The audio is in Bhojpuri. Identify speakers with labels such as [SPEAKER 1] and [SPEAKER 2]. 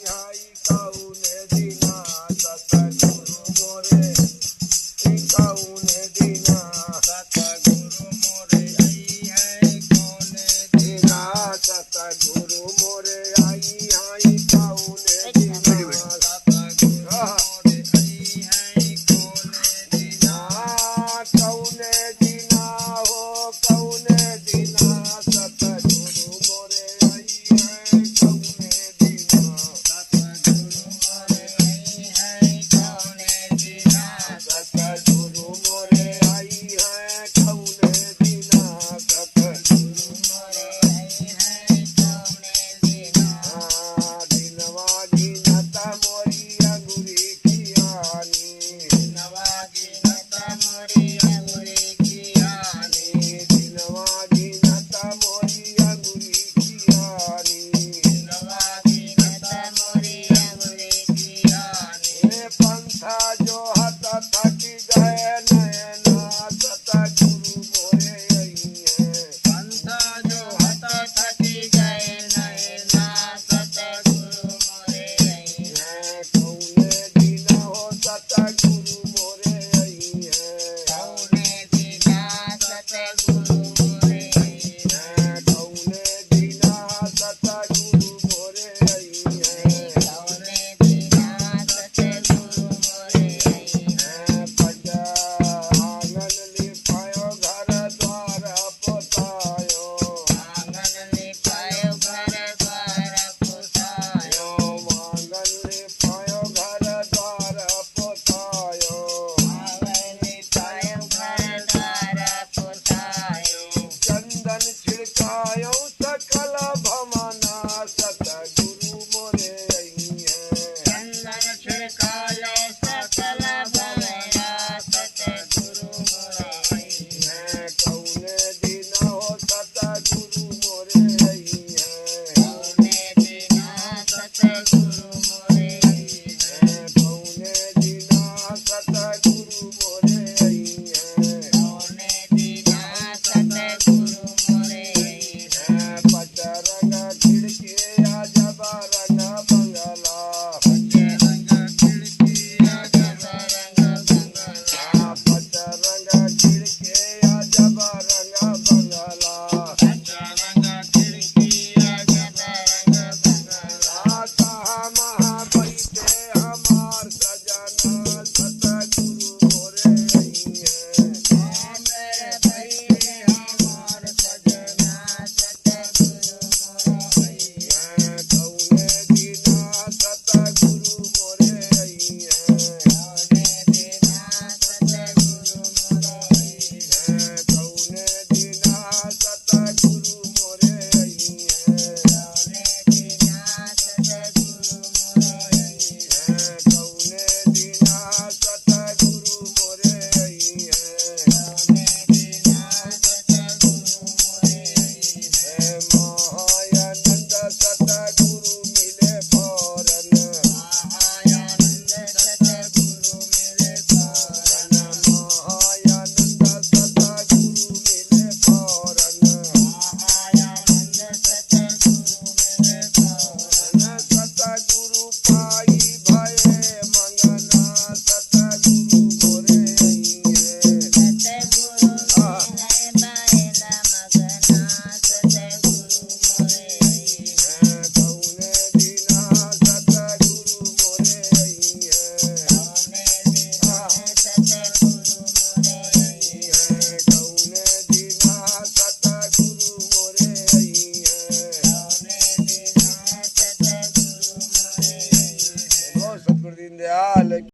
[SPEAKER 1] हाई कौने दिना सतगुरु मोरे कौने दिना सतगुरु मोरे आई है कौने दिना सतगुरु मोरे आई हाई कौने दिना सतगुरु मोरे आई है कौने दिना कौने दिना हो कौने दिना सतगुरु मोरे आई है कौने दिना सतगुरु मोरे आई है कौने दिना सतगुरु मोरे आई है कौने दिना सतगुरु मोरे आई है कौने दिना दिनवा गिनता मोरी अंगुरी कियानी दिनवा गिनता मोरी अंगुरी कियानी दिनवा गिनता मोरी अंगुरी कियानी दिनवा गिनता मोरी अंगुरी कियानी पंथा जो हत थकी गए नयना सतगुरु मोरे आई है पंथा जो हत थकी गए नयना सतगुरु मोरे आई है कौने दिना हो सतगुरु मोरे आई है कौने दिना सतगुरु मोरे आई है कौने दिना सतगुरु मोरे आई है कौने दिना सतगुरु मोरे आई है पजा आंगन लिपायो घर द्वार पोतायो आंगन लिपायो घर द्वार पोतायो आंगन लिपायो घर द्वार पोतायो आंगन लिपायो घर द्वार पोतायो चंदन छिड़कायो सकल भमना सतगुरु मोरे आई है चंदन छिड़कायो सकल भमना सतगुरु मोरे आई है कौने दिना हो सतगुरु मोरे आई है कौने दिना सतगुरु